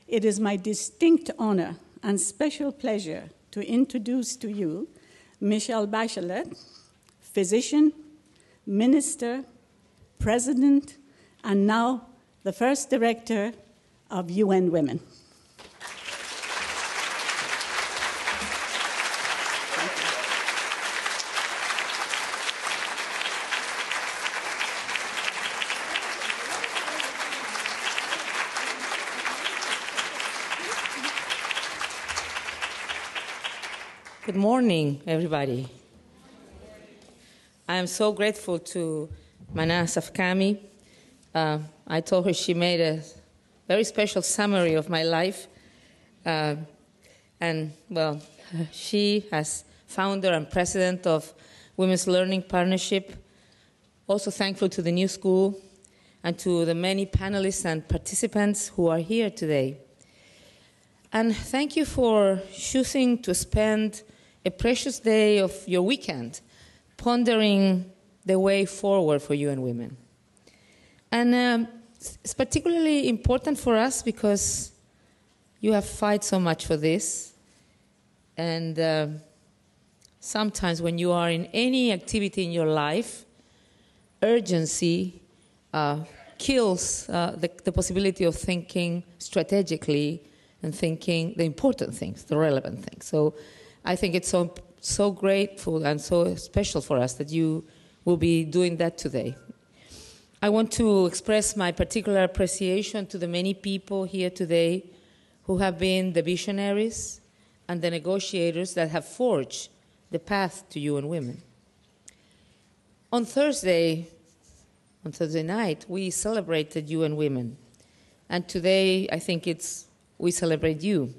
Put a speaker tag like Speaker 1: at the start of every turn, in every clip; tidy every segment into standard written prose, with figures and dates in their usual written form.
Speaker 1: It is my distinct honor and special pleasure to introduce to you Michelle Bachelet, physician, minister, president, and now the first director of UN Women.
Speaker 2: Good morning, everybody. I am so grateful to Mana Safkami. I told her she made a very special summary of my life. She, as founder and president of Women's Learning Partnership, also thankful to the New School and to the many panelists and participants who are here today. And thank you for choosing to spend a precious day of your weekend pondering the way forward for UN Women. And it's particularly important for us because you have fought so much for this. And sometimes when you are in any activity in your life, urgency kills the possibility of thinking strategically and thinking the important things, the relevant things. So I think it's so grateful and so special for us that you will be doing that today. I want to express my particular appreciation to the many people here today who have been the visionaries and the negotiators that have forged the path to UN Women. On Thursday night, we celebrated UN Women. And today, I think we celebrate you.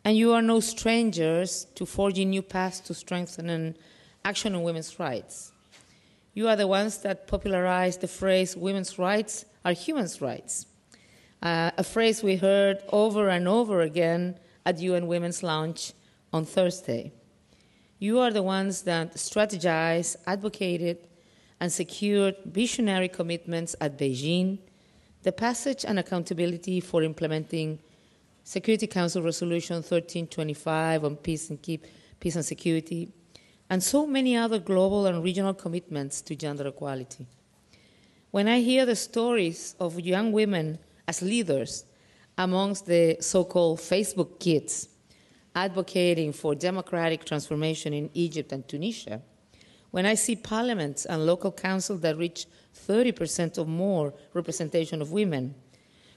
Speaker 2: And you are no strangers to forging new paths to strengthen an action on women's rights. You are the ones that popularized the phrase, women's rights are human rights, a phrase we heard over and over again at UN Women's launch on Thursday. You are the ones that strategized, advocated, and secured visionary commitments at Beijing, the passage and accountability for implementing Security Council Resolution 1325 on peace and security, and so many other global and regional commitments to gender equality. When I hear the stories of young women as leaders amongst the so-called Facebook kids advocating for democratic transformation in Egypt and Tunisia, when I see parliaments and local councils that reach 30% or more representation of women,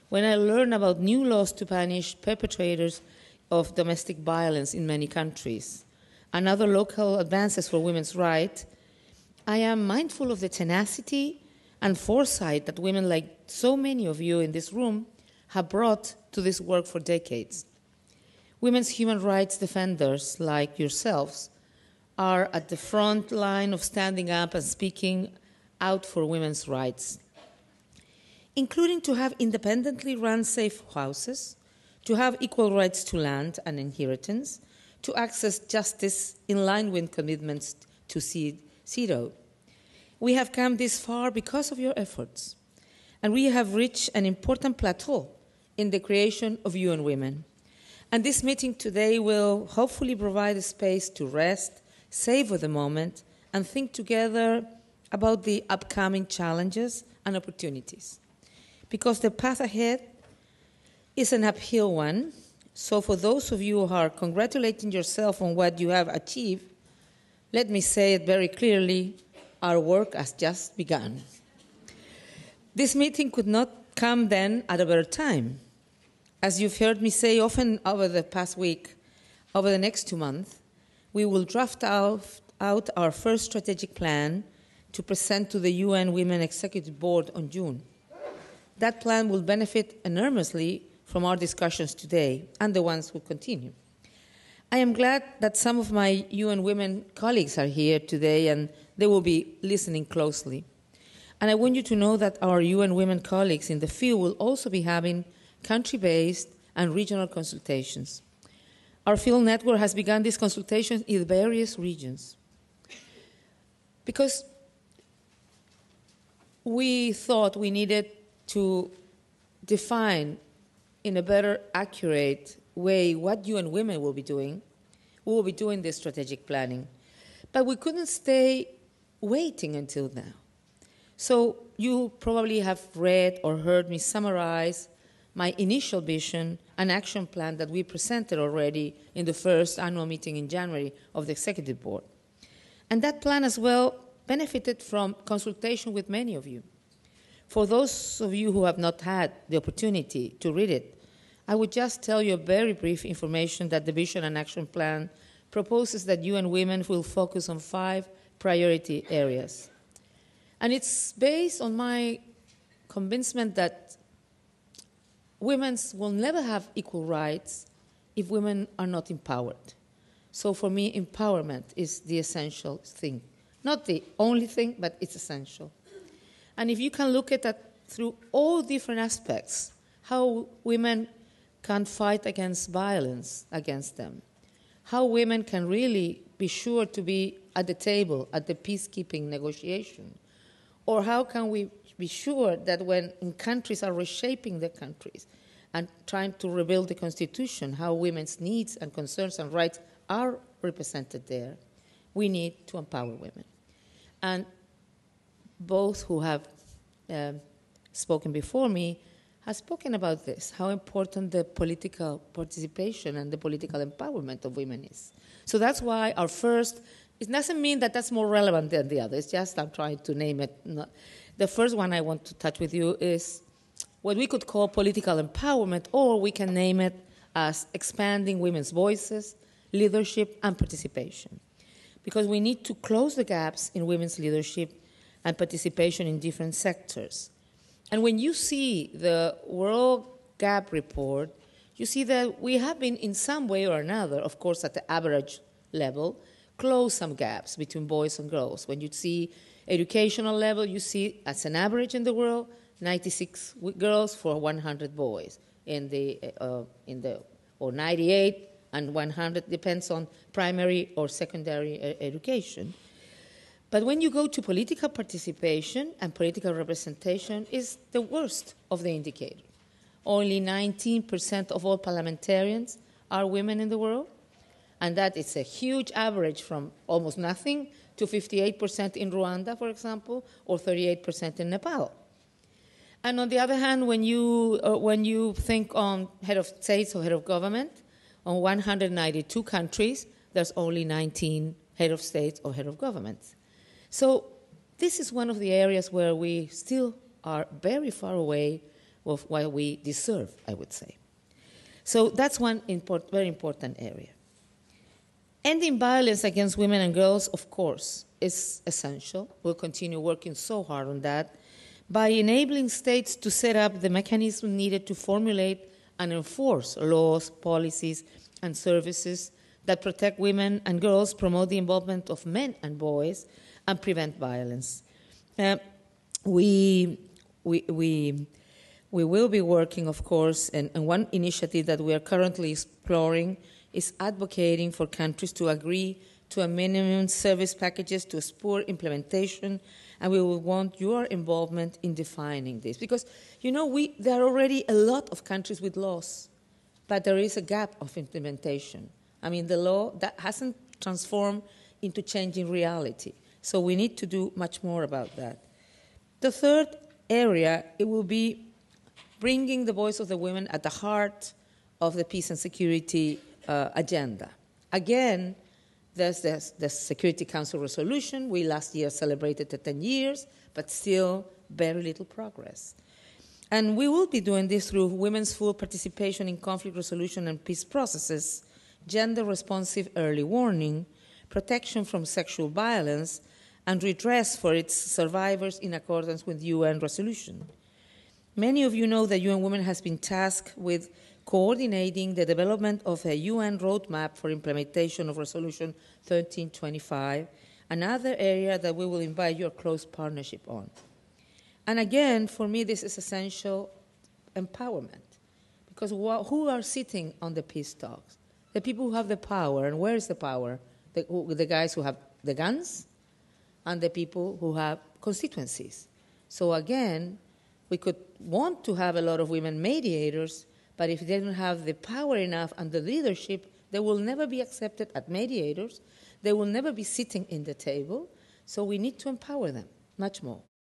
Speaker 2: when I learn about new laws to punish perpetrators of domestic violence in many countries, and other local advances for women's rights, I am mindful of the tenacity and foresight that women like so many of you in this room have brought to this work for decades. Women's human rights defenders like yourselves are at the front line of standing up and speaking out for women's rights, including to have independently run safe houses, to have equal rights to land and inheritance, to access justice in line with commitments to zero. We have come this far because of your efforts, and we have reached an important plateau in the creation of UN Women. And this meeting today will hopefully provide a space to rest, savor the moment, and think together about the upcoming challenges and opportunities. Because the path ahead is an uphill one, so for those of you who are congratulating yourself on what you have achieved, let me say it very clearly, our work has just begun. This meeting could not come then at a better time. As you've heard me say often over the past week, over the next 2 months, we will draft out our first strategic plan to present to the UN Women Executive Board on June. That plan will benefit enormously from our discussions today and the ones who continue. I am glad that some of my UN Women colleagues are here today and they will be listening closely. And I want you to know that our UN Women colleagues in the field will also be having country-based and regional consultations. Our field network has begun these consultations in various regions because we thought we needed to define in a better, accurate way what UN Women will be doing. We will be doing this strategic planning. But we couldn't stay waiting until now. So you probably have read or heard me summarize my initial vision and action plan that we presented already in the first annual meeting in January of the Executive Board. And that plan as well benefited from consultation with many of you. For those of you who have not had the opportunity to read it, I would just tell you a very brief information that the Vision and Action Plan proposes that UN Women will focus on 5 priority areas. And it's based on my convincement that women will never have equal rights if women are not empowered. So for me, empowerment is the essential thing. Not the only thing, but it's essential. And if you can look at that through all different aspects, how women can fight against violence against them, how women can really be sure to be at the table at the peacekeeping negotiation, or how can we be sure that when countries are reshaping their countries and trying to rebuild the constitution, how women's needs and concerns and rights are represented there, we need to empower women. And both who have spoken before me have spoken about this, how important the political participation and the political empowerment of women is. So that's why our first, it doesn't mean that that's more relevant than the other, it's just I'm trying to name it. The first one I want to touch with you is what we could call political empowerment, or we can name it as expanding women's voices, leadership, and participation. Because we need to close the gaps in women's leadership and participation in different sectors. And when you see the World Gap Report, you see that we have been in some way or another, of course at the average level, close some gaps between boys and girls. When you see educational level, you see as an average in the world, 96 girls for 100 boys or 98 and 100, depends on primary or secondary education. But when you go to political participation and political representation, is the worst of the indicator. Only 19% of all parliamentarians are women in the world, and that is a huge average from almost nothing to 58% in Rwanda, for example, or 38% in Nepal. And on the other hand, when you think on head of states or head of government, on 192 countries, there's only 19 head of states or head of governments. So this is one of the areas where we still are very far away of what we deserve, I would say. So that's one very important area. Ending violence against women and girls, of course, is essential. We'll continue working so hard on that by enabling states to set up the mechanism needed to formulate and enforce laws, policies, and services that protect women and girls, promote the involvement of men and boys, and prevent violence. We will be working, of course, and one initiative that we are currently exploring is advocating for countries to agree to a minimum service packages to spur implementation, and we will want your involvement in defining this. Because, you know, there are already a lot of countries with laws, but there is a gap of implementation. I mean, the law that hasn't transformed into changing reality. So we need to do much more about that. The third area, it will be bringing the voice of the women at the heart of the peace and security agenda. Again, there's the Security Council resolution. We last year celebrated the 10 years, but still very little progress. And we will be doing this through women's full participation in conflict resolution and peace processes, gender-responsive early warning, protection from sexual violence, and redress for its survivors in accordance with UN resolution. Many of you know that UN Women has been tasked with coordinating the development of a UN roadmap for implementation of Resolution 1325, another area that we will invite your close partnership on. And again, for me, this is essential empowerment, because who are sitting on the peace talks? The people who have the power, and where is the power? The guys who have the guns, and the people who have constituencies. So again, we could want to have a lot of women mediators, But if they don't have the power enough and the leadership, they will never be accepted as mediators. They will never be sitting in the table. So we need to empower them much more.